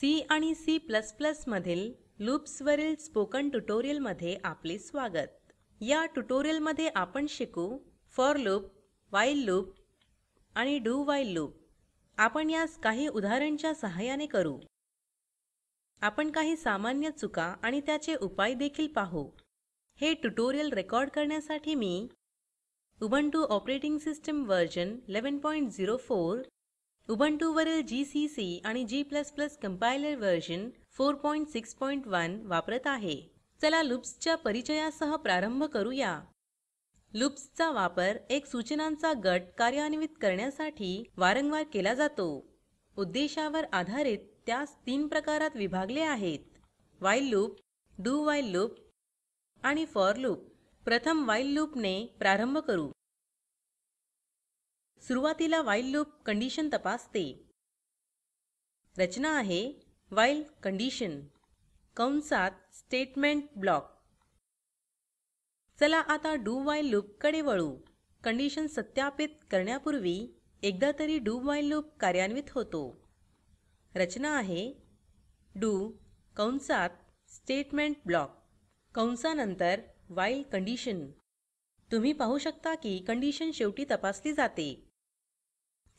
C आणि C++ मधील लूप्सवरील spoken ट्युटोरियलमध्ये आपले स्वागत. या ट्युटोरियलमध्ये आपण शिकू फॉर लूप, व्हाईल लूप आणि डू व्हाईल लूप. आपण यास काही उदाहरणांच्या सहाय्याने करू. आपण काही सामान्य चुका आणि त्याचे उपाय देखील पाहू. हे ट्युटोरियल रेकॉर्ड करण्यासाठी मी Ubuntu operating system version 11.04, Ubuntu वरील GCC आणि G++ कंपाइलर वर्जन 4.6.1 वापरत आहे. चला लूप्सच्या परिचयासह प्रारंभ करूया. लूप्सचा वापर एक सूचनांचा गट कार्यान्वित करण्यासाठी वारंवार केला जातो. उद्देशावर आधारित त्यास 3 प्रकारात विभागले आहेत: while loop, do while loop आणि फॉर लूप. प्रथम व्हाईल लूपने प्रारंभ करू. सुरुवातीला व्हाईल लूप कंडिशन तपासते. रचना आहे व्हाईल कंडिशन कंसात स्टेटमेंट ब्लॉक. चला आता डू व्हाईल लूप कडे वळू. कंडिशन सत्यापित करण्यापूर्वी एकदा तरी डू व्हाईल लूप कार्यान्वित होतो. रचना आहे डू कंसात स्टेटमेंट ब्लॉक कंसानंतर व्हाईल कंडिशन. तुम्ही पाहू शकता की कंडिशन शेवटी तपासली जाते.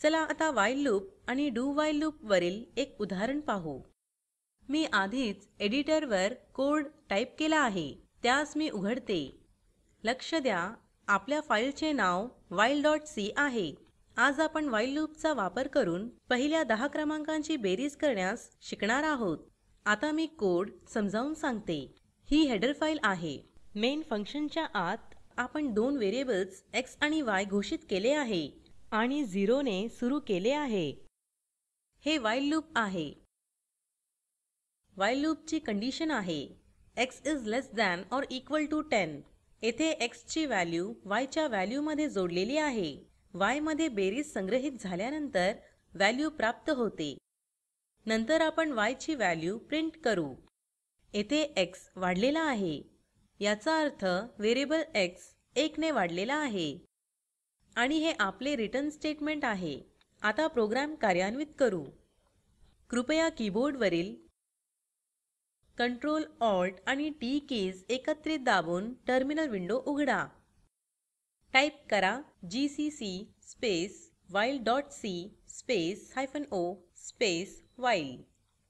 चला आता व्हाईल लूप आणि डू व्हाईल लूप वरील एक उदाहरण पाहू. मी आधीच एडिटरवर कोड टाईप केला आहे, त्यास मी उघडते. लक्ष द्या, आपल्या फाईलचे नाव while.c आहे. आज आपण व्हाईल लूपचा वापर करून पहिल्या 10 क्रमांकांची बेरीज करण्यास शिकणार आहोत. आता मी कोड समजावून सांगते. ही हेडर फाईल आहे. मेन फंक्शनच्या आत आपण 2 व्हेरिएबल्स x आणि y घोषित केले आहे आणि 0 ने सुरू केले आहे. हे व्हाईल लूप आहे. व्हाईल लूपची कंडिशन आहे x is less than or equal to 10. येथे x ची व्हॅल्यू y च्या व्हॅल्यूमध्ये जोडलेली आहे. y मध्ये बेरीज संग्रहित झाल्यानंतर व्हॅल्यू प्राप्त होते. नंतर आपण y ची व्हॅल्यू प्रिंट करू. येथे x वाढलेला आहे. याचा अर्थ व्हेरिएबल x 1 ने वाढलेला आहे. आणि हे आपले रिटर्न स्टेटमेंट आहे. आता प्रोग्राम कार्यान्वित करू. कृपया कीबोर्डवरील Ctrl, Alt आणि T कीज एकत्रित दाबून टर्मिनल विंडो उघडा. टाईप करा gcc space while.c space -o space while.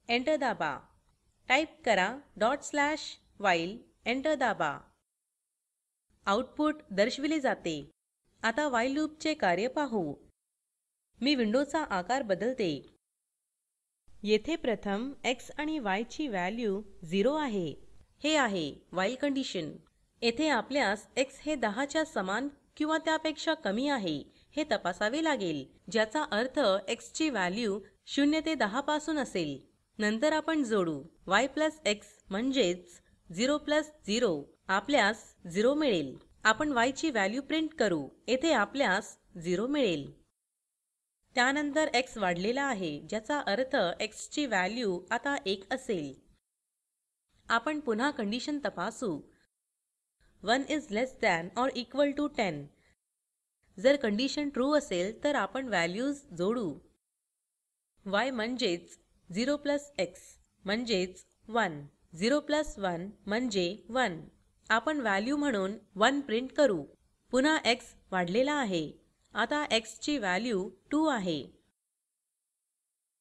Enter दाबा. टाईप करा ./while. एंटर दाबा. आउटपुट दर्शविले जाते. आता व्हाईल लूपचे कार्य पाहू. मी विंडोचा आकार बदलते. येथे प्रथम x आणि y ची व्हॅल्यू 0 आहे. हे आहे व्हाईल कंडिशन. येथे आपल्यास x हे 10 च्या समान किंवा त्यापेक्षा कमी आहे हे तपासावे लागेल, ज्याचा अर्थ x ची व्हॅल्यू 0 ते 10 पासून असेल. नंतर आपण जोडू y + x म्हणजेच 0 + 0. आपल्यास 0 मिळेल. आपण y ची व्हॅल्यू प्रिंट करू. येथे आपल्यास 0 मिळेल. त्यानंतर x वाढलेला आहे, ज्याचा अर्थ x ची व्हॅल्यू आता 1 असेल. आपण पुन्हा कंडिशन तपासू. 1 is less than or equal to 10. जर कंडिशन ट्रू असेल तर आपण व्हॅल्यूज जोडू. y म्हणजेच 0 + x म्हणजेच 1. 0 + 1 म्हणजे 1. आपण व्हॅल्यू म्हणून 1 प्रिंट करू. पुन्हा x वाढलेला आहे. आता x ची व्हॅल्यू 2 आहे.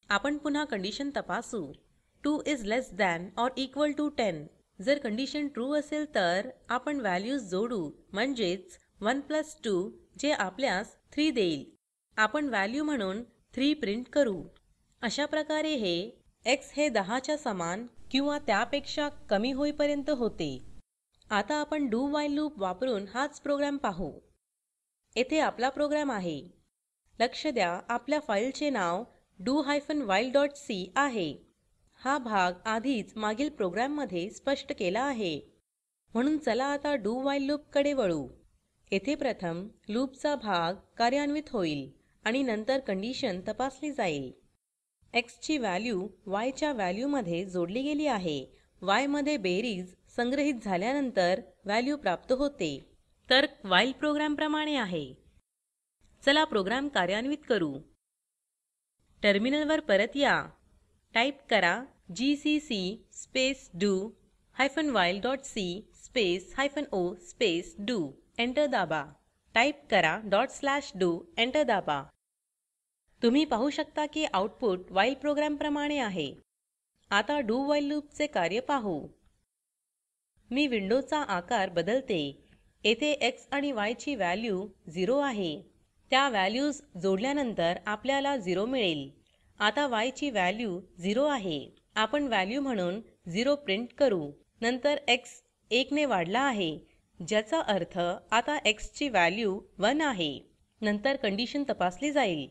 आपण पुन्हा कंडिशन तपासू. 2 is less than or equal to 10. जर कंडिशन ट्रू असेल तर आपण व्हॅल्यूज जोडू, म्हणजेच 1 + 2 जे आपल्यास 3 देईल. आपण व्हॅल्यू म्हणून 3 प्रिंट करू. अशा प्रकारे हे x हे 10 च्या समान किंवा त्यापेक्षा कमी होईपर्यंत होते. आता आपण डू व्हाईल लूप वापरून हाच प्रोग्राम पाहू. येथे आपला प्रोग्राम आहे. लक्ष द्या, आपल्या फाईलचे नाव do-while.c आहे. हा भाग आधीच मागील प्रोग्राममध्ये स्पष्ट केला आहे. म्हणून चला आता डू व्हाईल लूप कडे वळू. येथे प्रथम लूपचा भाग कार्यान्वित होईल आणि नंतर कंडिशन तपासली जाईल. x ची व्हॅल्यू y च्या व्हॅल्यूमध्ये जोडली गेली आहे. y मध्ये बेरीज संग्रहित झाल्यानंतर व्हॅल्यू प्राप्त होते. तर्क व्हाईल प्रोग्राम प्रमाणे आहे. चला प्रोग्राम कार्यान्वित करू. टर्मिनलवर परत या. टाईप करा GCC space do hyphen while dot c space hyphen o space do enter दाबा. टाईप करा .do एंटर दाबा. तुम्ही पाहू शकता की आउटपुट व्हाईल प्रोग्राम प्रमाणे आहे. आता डू व्हाईल लूपचे कार्य पाहू. मी विंडोचा आकार बदलते. येथे x आणि y ची व्हॅल्यू 0 आहे. त्या व्हॅल्यूज जोडल्यानंतर आपल्याला 0 मिळेल. आता y ची व्हॅल्यू 0 आहे. आपण व्हॅल्यू म्हणून 0 प्रिंट करू. नंतर x 1 ने वाढला आहे, ज्याचा अर्थ आता x ची व्हॅल्यू 1 आहे. नंतर कंडिशन तपासली जाईल.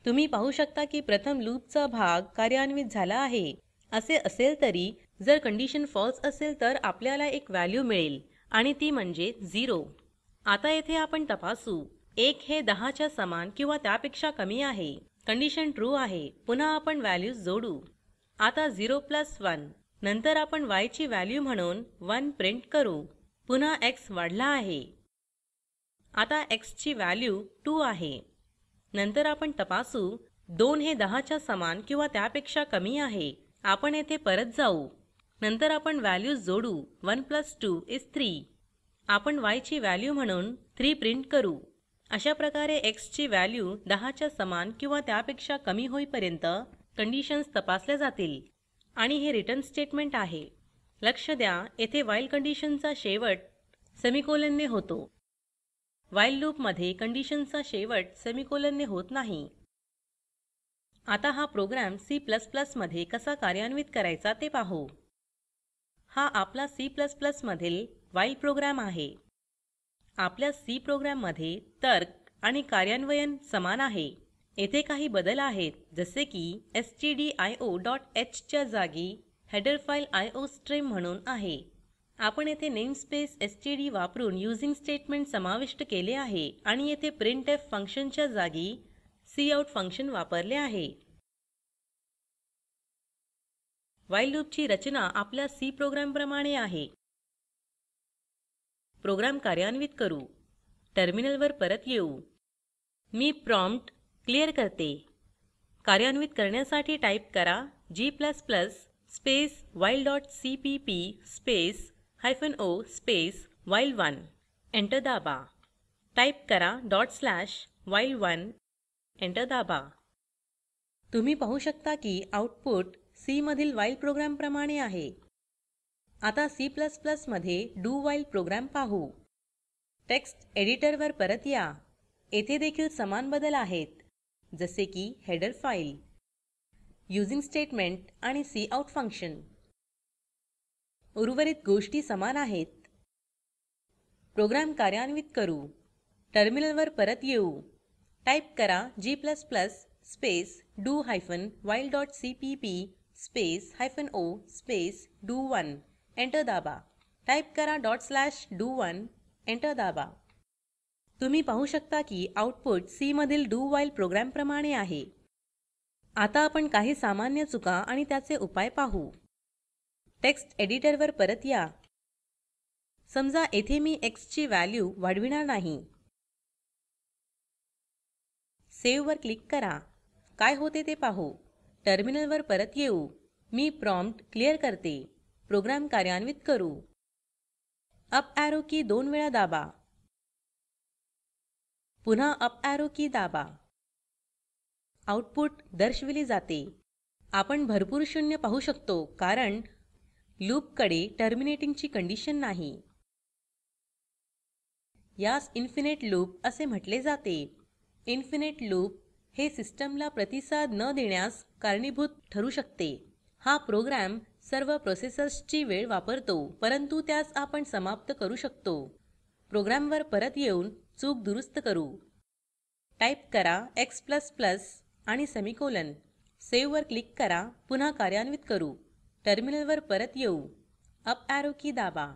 तुम्ही पाहू शकता की प्रथम लूपचा भाग कार्यान्वित झाला आहे. असे असेल तरी जर कंडिशन फॉल्स असेल तर आपल्याला एक व्हॅल्यू मिळेल आणि ती म्हणजे 0. आता येथे आपण तपासू. 1 हे 10 च्या समान किंवा त्यापेक्षा कमी आहे. कंडिशन ट्रू आहे. पुन्हा आपण व्हॅल्यूज जोडू. आता 0 + 1. नंतर आपण y ची व्हॅल्यू म्हणून 1 प्रिंट करू. पुन्हा x वाढला आहे. आता x ची व्हॅल्यू 2 आहे. नंतर आपण तपासू. 2 हे 10 च्या समान किंवा त्यापेक्षा कमी आहे. आपण येथे परत जाऊ. नंतर आपण व्हॅल्यूज जोडू. 1 + 2 = 3. आपण y ची व्हॅल्यू म्हणून 3 प्रिंट करू. अशा प्रकारे x ची व्हॅल्यू 10 च्या समान किंवा त्यापेक्षा कमी होईपर्यंत कंडिशन्स तपासल्या जातील. आणि हे रिटर्न स्टेटमेंट आहे. लक्ष द्या, येथे व्हाईल कंडिशनचा शेवट सेमिकोलनने होतो. व्हाईल लूपमध्ये कंडिशनचा शेवट सेमिकोलनने होत नाही. आता हा प्रोग्राम C++ मध्ये कसा कार्यान्वित करायचा ते पाहू. हा आपला C++ मधील व्हाईल प्रोग्राम आहे. आपल्या C प्रोग्राममध्ये तर्क आणि कार्यान्वयन समान आहे. येथे काही बदल आहेत, जसे की stdio.h च्या जागी हेडर फाइल iostream म्हणून आहे. आपण येथे नेमस्पेस std वापरून यूजिंग स्टेटमेंट समाविष्ट केले आहे आणि येथे printf फंक्शनच्या जागी cout फंक्शन वापरले आहे. व्हाईल लूपची रचना आपल्या C प्रोग्राम प्रमाणे आहे. प्रोग्राम कार्यान्वित करू. टर्मिनलवर परत येऊ. मी प्रॉम्प्ट क्लियर करते. कार्यान्वित करण्यासाठी टाईप करा g++ space while.cpp space -o space while1. Enter दाबा. टाईप करा ./while1. एंटर दाबा. तुम्ही पाहू शकता की आउटपुट C मधील व्हाईल प्रोग्राम प्रमाणे आहे. आता C++ मध्ये डू व्हाईल प्रोग्राम पाहू. टेक्स्ट एडिटरवर परत या. येथे देखील समान बदल आहेत, जसे की हेडर फाइल, यूजिंग स्टेटमेंट आणि cout फंक्शन. उर्वरित गोष्टी समान आहेत. प्रोग्राम कार्यान्वित करू. टर्मिनलवर परत येऊ. टाईप करा g++ space do-while.cpp space -o space do1. Enter दाबा. टाईप करा ./do1. एंटर दाबा. तुम्ही पाहू शकता की आउटपुट C मधील डू व्हाईल प्रोग्राम प्रमाणे आहे. आता आपण काही सामान्य चुका आणि त्याचे उपाय पाहू. टेक्स्ट एडिटरवर परत या. समजा येथे मी x ची व्हॅल्यू वाढविणार नाही. सेव्ह वर क्लिक करा. काय होते ते पाहू. टर्मिनलवर परत येऊ. मी प्रॉम्प्ट क्लियर करते. प्रोग्राम कार्यान्वित करू. अप ॲरो की 2 वेळा दाबा. पुन्हा अप ॲरो की दाबा. आउटपुट दर्शविले जाते. आपण भरपूर शून्य पाहू शकतो कारण लूपकडे टर्मिनेटिंगची कंडिशन नाही. यास इन्फिनिट लूप असे म्हटले जाते. इन्फिनिट लूप हे सिस्टमला प्रतिसाद न देण्यास कारणीभूत ठरू शकते. हा प्रोग्राम सर्व प्रोसेसर्सची वेळ वापरतो, परंतु त्यास आपण समाप्त करू शकतो. प्रोग्रामवर परत येऊन चूक दुरुस्त करू. टाईप करा x++ आणि सेमिकोलॉन. सेव्ह वर क्लिक करा. पुन्हा कार्यान्वित करू. टर्मिनलवर परत येऊ. अप ॲरो की दाबा.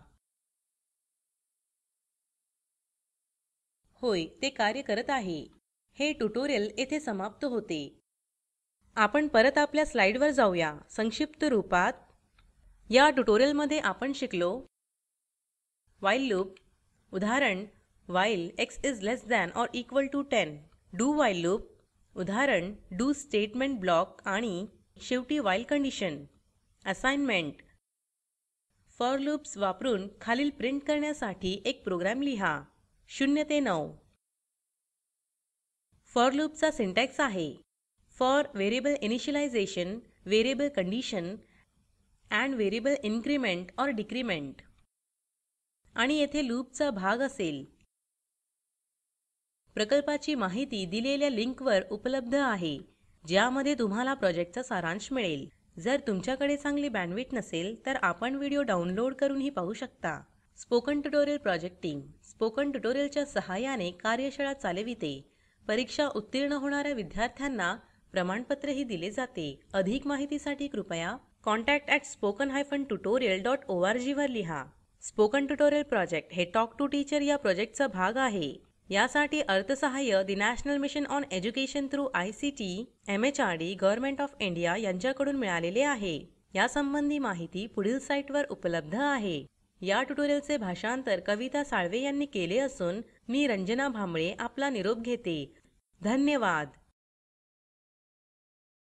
होय, ते कार्य करत आहे. हे ट्युटोरियल येथे समाप्त होते. आपण परत आपल्या स्लाइडवर जाऊया. संक्षिप्त रूपात या ट्युटोरियलमध्ये आपण शिकलो. While loop. उदाहरण while x <= 10. Do while loop. उदाहरण डू स्टेटमेंट ब्लॉक आणि शेवटी while condition. Assignment for loops वापरून खालील प्रिंट करण्यासाठी एक प्रोग्राम लिहा 0 ते 9 फॉर लूपचा सिंटॅक्स आहे for variable initialisation variable condition and variable increment or decrement आणि येथे लूपचा भाग असेल प्रकल्पाची माहिती दिलेल्या लिंकवर उपलब्ध आहे ज्यामध्ये तुम्हाला प्रोजेक्टचा सारांश मिळेल जर तुमच्याकडे चांगली बँडविड्थ नसेल तर आपण व्हिडिओ डाउनलोड करूनही पाहू शकता spoken tutorial project team spoken ट्युटोरियलच्या सहाय्याने कार्यशाळा चालविते परीक्षा उत्तीर्ण होणाऱ्या विद्यार्थ्यांना प्रमाणपत्रही दिले जाते अधिक माहितीसाठी कृपया contact@spoken-tutorial.org वर लिहा स्पोकन ट्युटोरियल प्रोजेक्ट हे टॉक टू टीचर या प्रोजेक्टचा भाग आहे यासाठी अर्थसहाय्य the national mission on education through ICT MHRD government of India यांच्याकडून मिळालेले आहे यासंबंधी माहिती पुढील साईटवर उपलब्ध आहे या ट्युटोरियलचे भाषांतर कविता साळवे यांनी केले असून मी रंजना भांबळे आपला निरोप घेते धन्यवाद